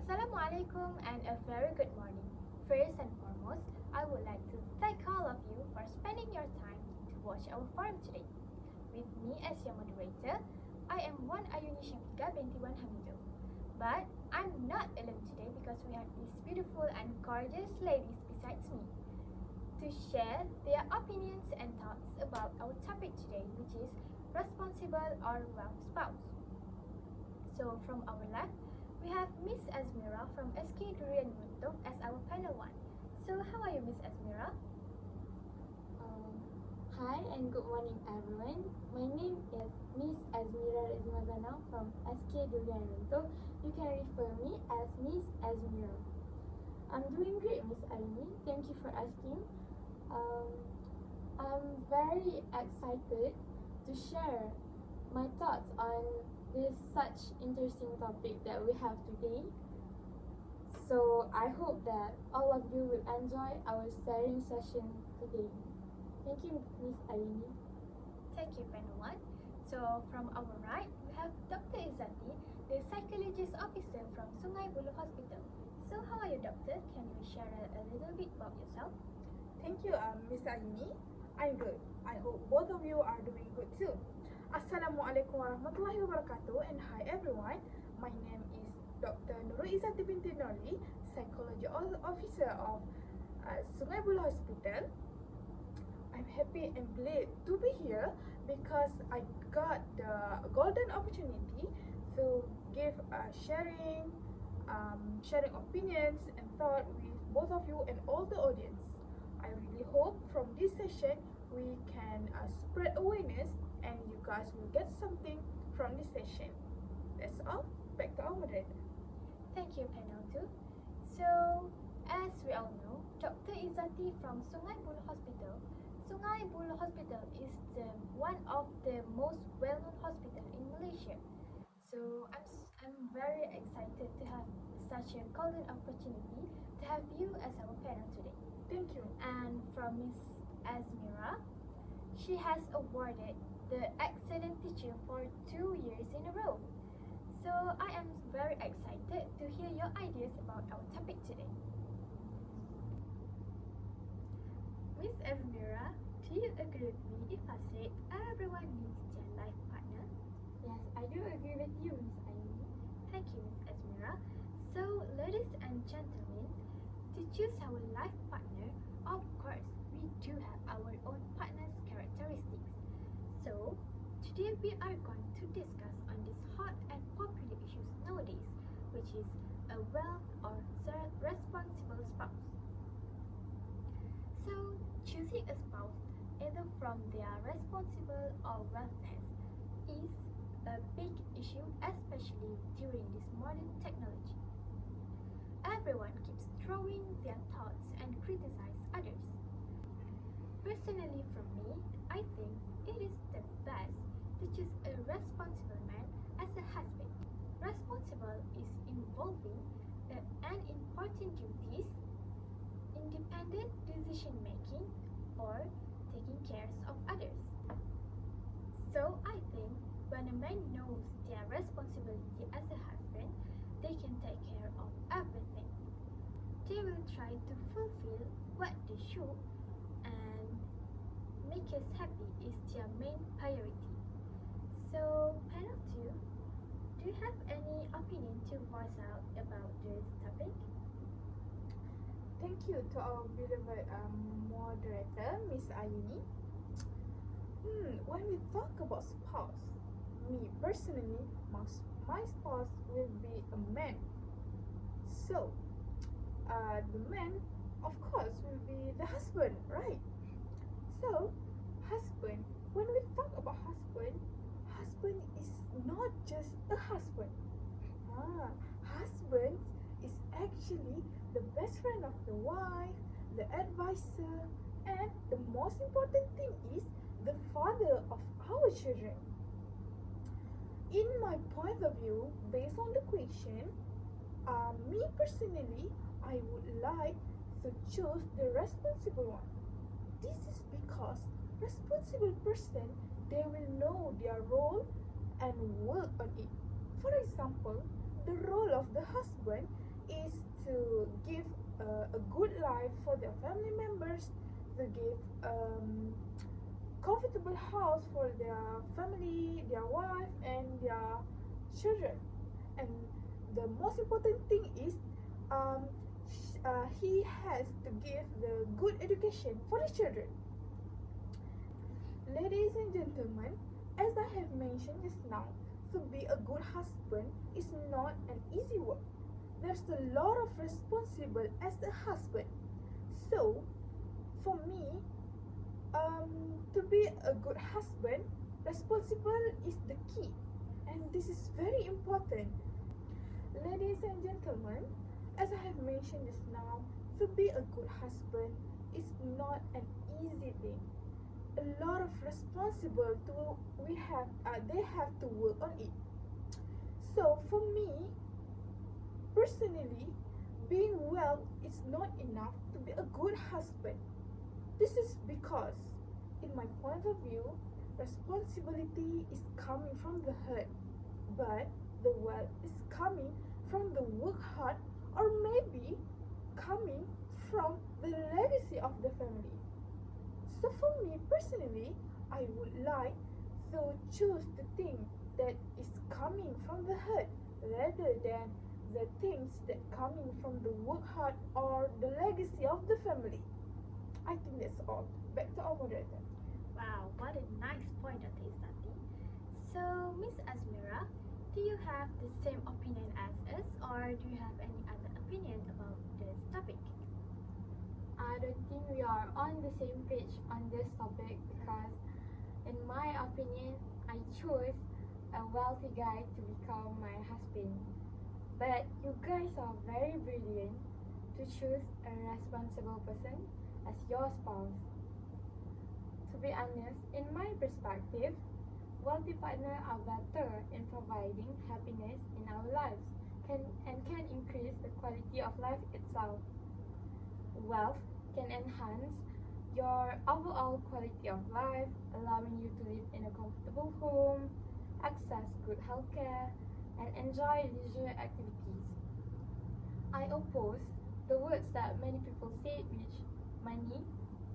Assalamualaikum and a very good morning. First and foremost, I would like to thank all of you for spending your time to watch our forum today. With me as your moderator, I am one Ayuni Syafiqa Binti Hamizor. But I'm not alone today because we have these beautiful and gorgeous ladies besides me to share their opinions and thoughts about our topic today, which is responsible or well spouse. So from our left, we have Miss Ezmira from SK Durian Runtuh as our panel one. So how are you, Miss Ezmira? Hi and good morning everyone. My name is Miss Ezmira Redzniwazana from SK Durian Runtuh. You can refer me as Miss Ezmira. I'm doing great, Miss Ayuni. Thank you for asking. I'm very excited to share my thoughts on this such interesting topic that we have today. So I hope that all of you will enjoy our sharing session today. Thank you, Miss Ayuni. Thank you, panel one. So from our right, we have Dr. Izzati, the psychologist officer from Sungai Buloh Hospital. So how are you, doctor? Can you share a little bit about yourself? Thank you, Miss Ayuni. I'm good. I hope both of you are doing good too. Assalamualaikum warahmatullahi wabarakatuh, and hi everyone. My name is Dr. Nurul Izzati Binti Noorli, psychology officer of Sungai Buloh Hospital. I'm happy and glad to be here because I got the golden opportunity to give sharing opinions and thought with both of you and all the audience. I really hope from this session we can spread awareness and you guys will get something from this session. That's all. Back to our moderator. Thank you, panel two. So, as we all know, Dr. Izzati from Sungai Buloh Hospital. Sungai Buloh Hospital is one of the most well-known hospital in Malaysia. So I'm very excited to have such a golden opportunity to have you as our panel today. Thank you. And from Miss Ezmira, she has awarded the excellent teacher for 2 years in a row. So I am very excited to hear your ideas about our topic today. Miss Ezmira, do you agree with me if I say everyone needs their life partner? Yes, I do agree with you, Miss Ayuni. Thank you, Miss Ezmira. So, ladies and gentlemen, to choose our life partner, of course, we do have our own partner's characteristics. So, today we are going to discuss on this hot and popular issues nowadays, which is a well or responsible spouse. So, choosing a spouse either from their responsible or wealthness is a big issue, especially during this modern technology. Everyone keeps throwing their thoughts and criticize others. Personally, for me, I think it is the best to choose a responsible man as a husband. Responsible is involving an important duties, independent decision making, or taking care of others. So I think when a man knows their responsibility as a husband, they can take care of everything. They will try to fulfill what they should, and make us happy is their main priority. So, panel 2, do you have any opinion to voice out about this topic? Thank you to our beloved moderator, Miss Ayuni. When we talk about spouse, me personally, my spouse will be a man. So, the man, of course, will be the husband, right? So, husband, when we talk about husband is not just a husband. Husband is actually the best friend of the wife, the advisor, and the most important thing is the father of our children. In my point of view, based on the question, me personally, I would like to choose the responsible one. This is because responsible person, they will know their role and work on it. For example, the role of the husband is to give a good life for their family members, to give comfortable house for their family, their wife, and their children. And the most important thing is he has to give the good education for the children. Ladies and gentlemen, as I have mentioned just now, to be a good husband is not an easy work. There's a lot of responsibility as a husband. So, for me, to be a good husband, responsible is the key, and this is very important. Ladies and gentlemen, as I have mentioned just now, to be a good husband is not an easy thing. A lot of responsibility they have to work on it. So for me, personally, being well is not enough to be a good husband. This is because, in my point of view, responsibility is coming from the heart, but the wealth is coming from the work hard, or maybe coming from the legacy of the family. So for me personally, I would like to choose the thing that is coming from the heart rather than the things that coming from the work hard or the legacy of the family. I think that's all. Back to our moderator. Wow, what a nice point of Izzati. So, Miss Ezmira, do you have the same opinion as us, or do you have any other opinion about this topic? I don't think we are on the same page on this topic because, in my opinion, I chose a wealthy guy to become my husband. But you guys are very brilliant to choose a responsible person as your spouse. To be honest, in my perspective, wealthy partners are better in providing happiness in our lives can increase the quality of life itself. Wealth can enhance your overall quality of life, allowing you to live in a comfortable home, access good healthcare, and enjoy leisure activities. I oppose the words that many people say, which money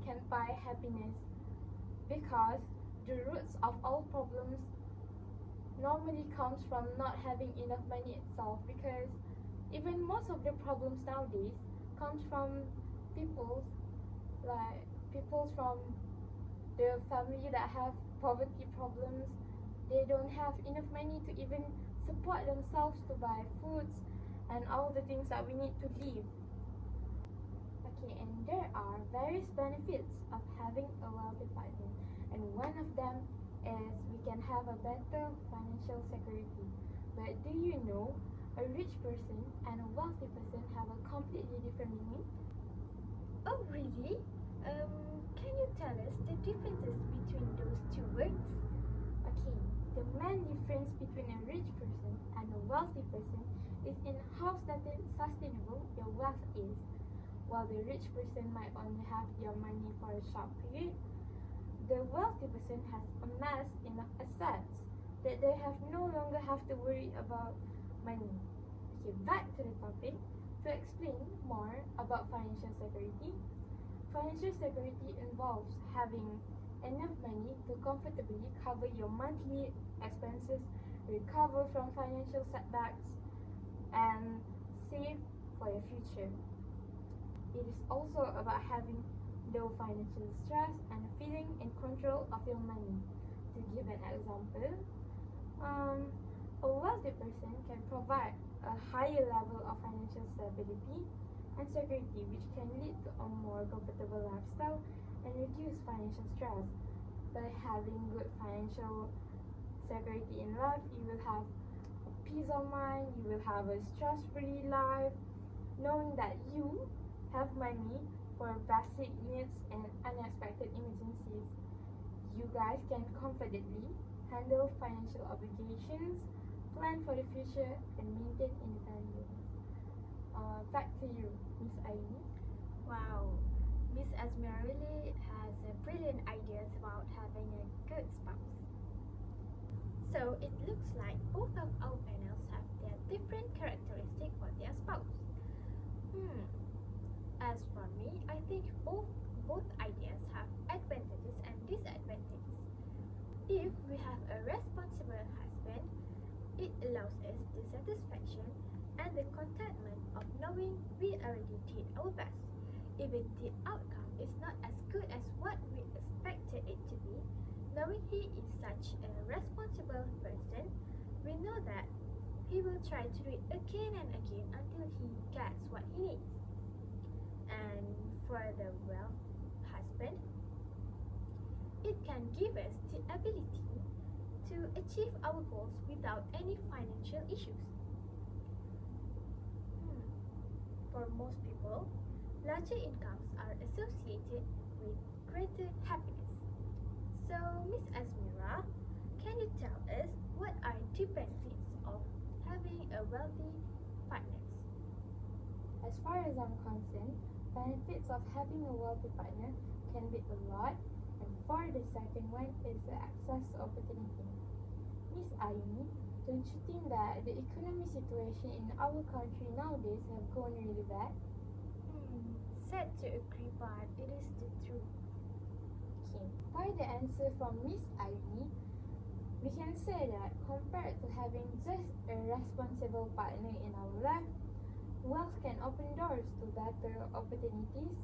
can buy happiness, because the roots of all problems normally comes from not having enough money itself, because even most of the problems nowadays comes from people from the family that have poverty problems. They don't have enough money to even support themselves to buy foods and all the things that we need to live. Okay, and there are various benefits of having a wealthy partner, and one of them is we can have a better financial security. But do you know, a rich person and a wealthy person have a completely different meaning? Oh, really? Can you tell us the differences between those two words? Okay, the main difference between a rich person and a wealthy person is in how sustainable your wealth is. While the rich person might only have their money for a short period, the wealthy person has amassed enough assets that they no longer have to worry about money. Okay, back to the topic. To explain more about financial security, financial security involves having enough money to comfortably cover your monthly expenses, recover from financial setbacks, and save for your future. It is also about having low financial stress and feeling in control of your money. To give an example, a wealthy person can provide a higher level of financial stability and security, which can lead to a more comfortable lifestyle and reduce financial stress. By having good financial security in life, you will have a peace of mind, you will have a stress-free life, knowing that you have money for basic needs and unexpected emergencies. You guys can confidently handle financial obligations, plan for the future, and maintain independence. Back to you, Miss Ayuni. Wow, Miss Ezmira really has brilliant ideas about having a good spouse. So it looks like both of our panels have their different characteristics for their spouse. I think both ideas have advantages and disadvantages. If we have a responsible husband, it allows us the satisfaction and the contentment of knowing we already did our best. Even the outcome is not as good as what we expected it to be, knowing he is such a responsible person, we know that he will try to do it again and again until he gets what he needs. And for the well husband, it can give us the ability to achieve our goals without any financial issues. For most people, larger incomes are associated with greater happiness. So, Miss Ezmira, can you tell us what are the benefits of having a wealthy partner? As far as I'm concerned, benefits of having a wealthy partner can be a lot, and for the second one is the access to opportunity. Miss Ayuni, don't you think that the economic situation in our country nowadays have gone really bad? Sad to agree, but it is the truth. Okay. For the answer from Miss Ayuni, we can say that compared to having just a responsible partner in our life, wealth can open doors to better opportunities,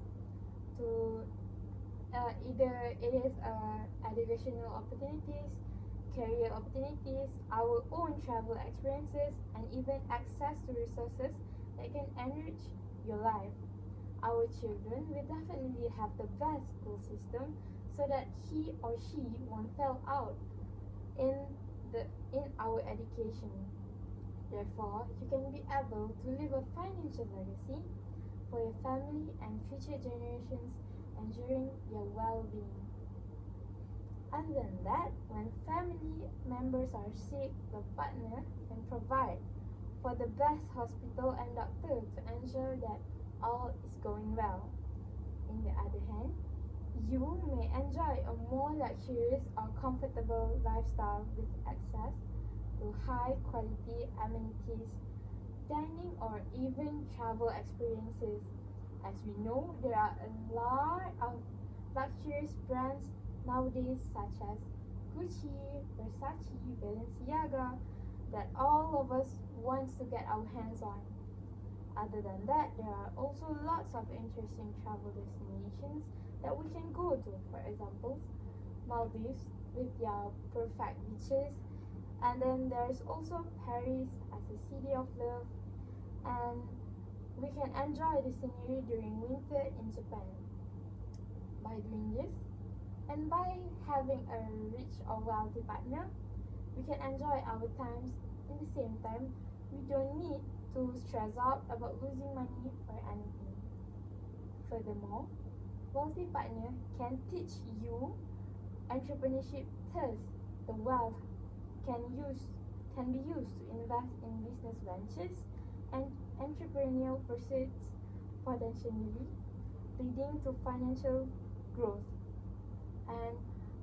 to either it is educational opportunities, career opportunities, our own travel experiences, and even access to resources that can enrich your life. Our children will definitely have the best school system so that he or she won't fail out in our education. Therefore, you can be able to leave a financial legacy for your family and future generations, ensuring their well-being. Other than that, when family members are sick, the partner can provide for the best hospital and doctor to ensure that all is going well. On the other hand, you may enjoy a more luxurious or comfortable lifestyle with access to high quality amenities, dining, or even travel experiences. As we know, there are a lot of luxurious brands nowadays such as Gucci, Versace, Balenciaga that all of us wants to get our hands on. Other than that, there are also lots of interesting travel destinations that we can go to. For example, Maldives with their perfect beaches, and then there's also Paris as a city of love, and we can enjoy the scenery during winter in Japan. By doing this, and by having a rich or wealthy partner, we can enjoy our times. In the same time, we don't need to stress out about losing money or anything. Furthermore, wealthy partner can teach you entrepreneurship. Thus, the wealth can be used to invest in business ventures and entrepreneurial pursuits, potentially leading to financial growth. And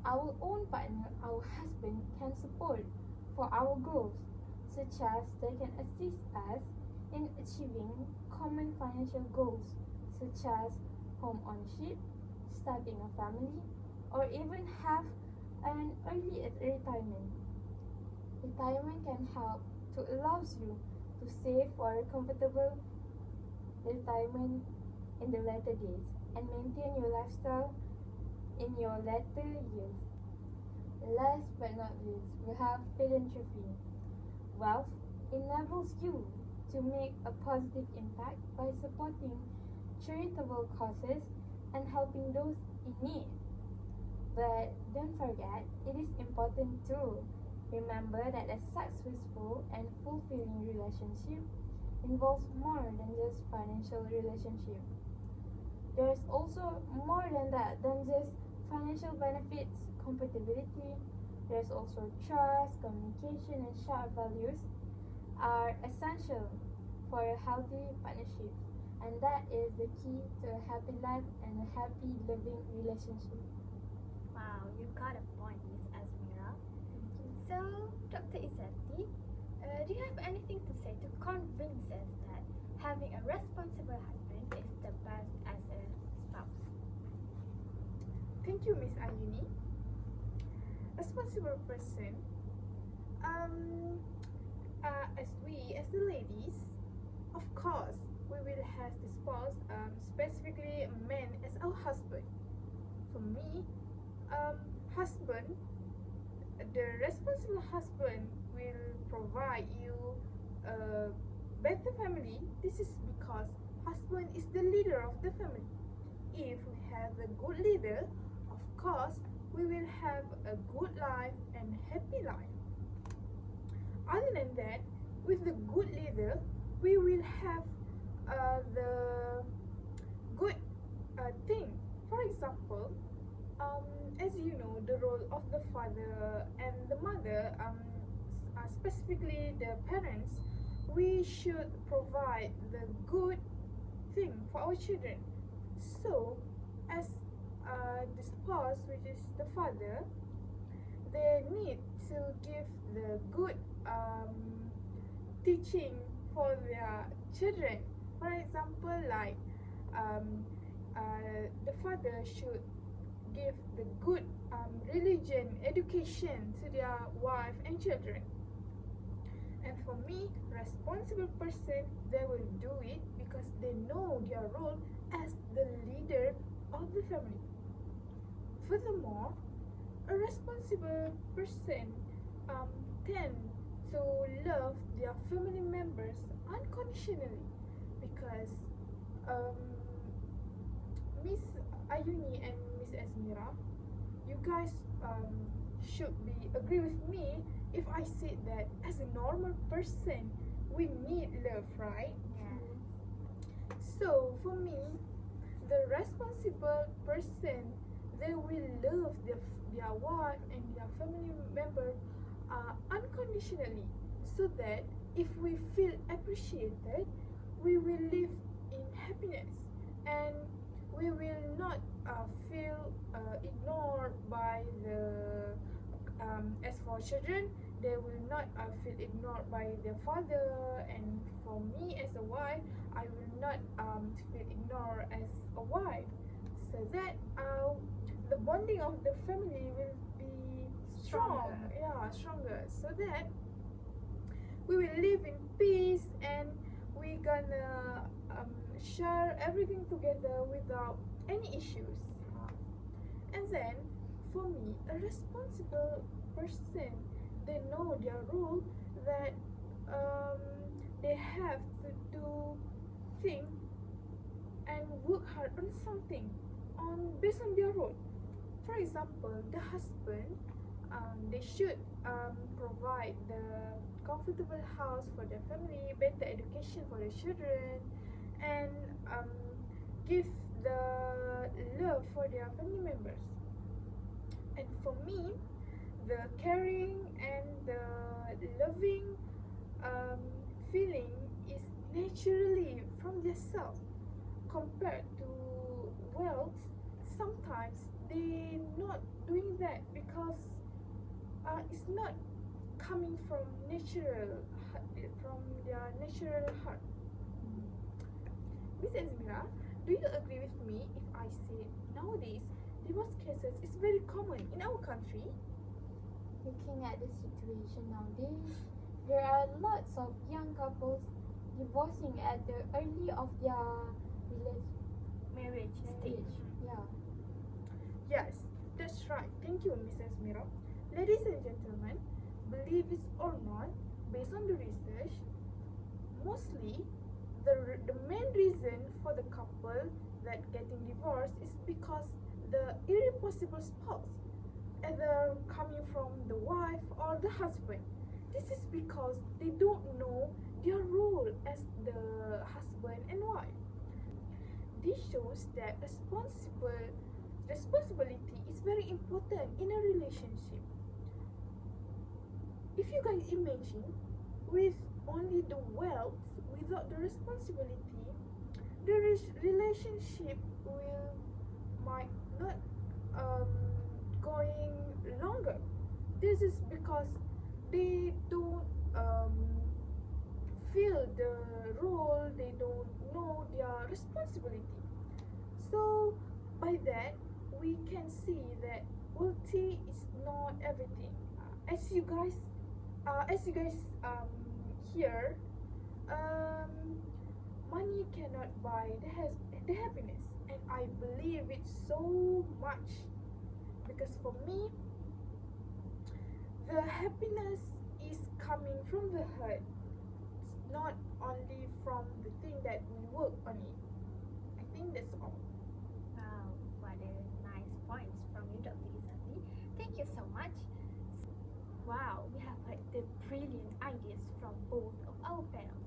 our own partner, our husband, can support for our goals, such as they can assist us in achieving common financial goals, such as home ownership, starting a family, or even have an early retirement. Retirement can help to allow you to save for a comfortable retirement in the later days and maintain your lifestyle in your later years. Last but not least, we have philanthropy. Wealth enables you to make a positive impact by supporting charitable causes and helping those in need. But don't forget, it is important to remember that a successful and fulfilling relationship involves more than just financial relationship. There's also more than that than just financial benefits, compatibility. There's also trust, communication, and shared values are essential for a healthy partnership. And that is the key to a happy life and a happy living relationship. Wow, you got a point, Miss Ezmira. So, Dr. Izzati, do you have anything to say to convince us that having a responsible husband is the best as a Thank you, Miss Ayuni. Responsible person. As the ladies, of course, we will have the spouse, specifically a man as our husband. For me, husband, the responsible husband will provide you a better family. This is because husband is the leader of the family. If we have a good leader, of course, we will have a good life and happy life. Other than that, with the good leader, we will have the good thing. For example, as you know, the role of the father and the mother, specifically the parents, we should provide the good thing for our children. So, as the spouse, which is the father, they need to give the good teaching for their children. For example, like the father should give the good religion education to their wife and children. And for me, responsible person, they will do it because they know their role as the leader of the family. Furthermore, a responsible person tend to love their family members unconditionally because Miss Ayuni and Miss Ezmira, you guys should be agree with me if I say that as a normal person we need love, right? So for me, the responsible person, they will love their wife and their family member unconditionally, so that if we feel appreciated, we will live in happiness and we will not feel ignored by the as for children, they will not feel ignored by their father, and for me as a wife, I will not feel ignored as a wife, so that the bonding of the family will be strong. Stronger, so that we will live in peace and we gonna share everything together without any issues. And then for me, a responsible person, they know their role, that they have to do things and work hard on something based on their role. For example, the husband, they should provide the comfortable house for their family, better education for their children, and give the love for their family members. And for me, the caring and the loving feeling is naturally from themselves. Compared to wealth, sometimes they not doing that because it's not coming from their natural heart. Miss Ezmira, do you agree with me if I say nowadays divorce cases is very common in our country? Looking at the situation nowadays, there are lots of young couples divorcing at the early of their Marriage stage. Yeah. Yes, that's right. Thank you, Miss Ezmira. Ladies and gentlemen, believe it or not, based on the research, mostly the main reason for the couple that getting divorced is because the irreplaceable spouse, either coming from the wife or the husband. This is because they don't know their role as the husband and wife. This shows that responsibility is very important in a relationship. If you guys imagine, with only the wealth without the responsibility, the relationship might not going longer. This is because they don't feel the role, they don't know their responsibility. So by that, we can see that wealthy is not everything. As you guys hear, money cannot buy the happiness, and I believe it so much, because for me, the happiness is coming from the heart. It's not only from the thing that we work on it. I think that's all. Wow, what a nice points from you, Dr. Izzati. Thank you so much. Wow, we have heard the brilliant ideas from both of our panels.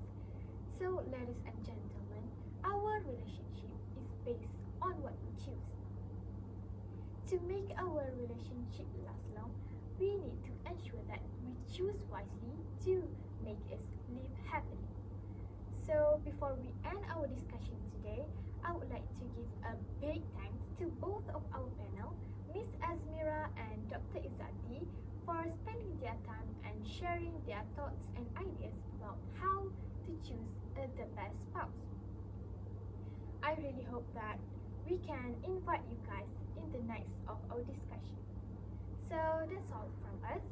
So, ladies and gentlemen, our relationship is based on what we choose. To make our relationship last long, we need to ensure that we choose wisely to make us live happily. So, before we end our discussion today, I would like to give a big thanks to both of our panel, Miss Ezmira and Dr. Izzati, for spending their time and sharing their thoughts and ideas about how to choose the best spouse. I really hope that we can invite you guys in the next of our discussion. So that's all from us.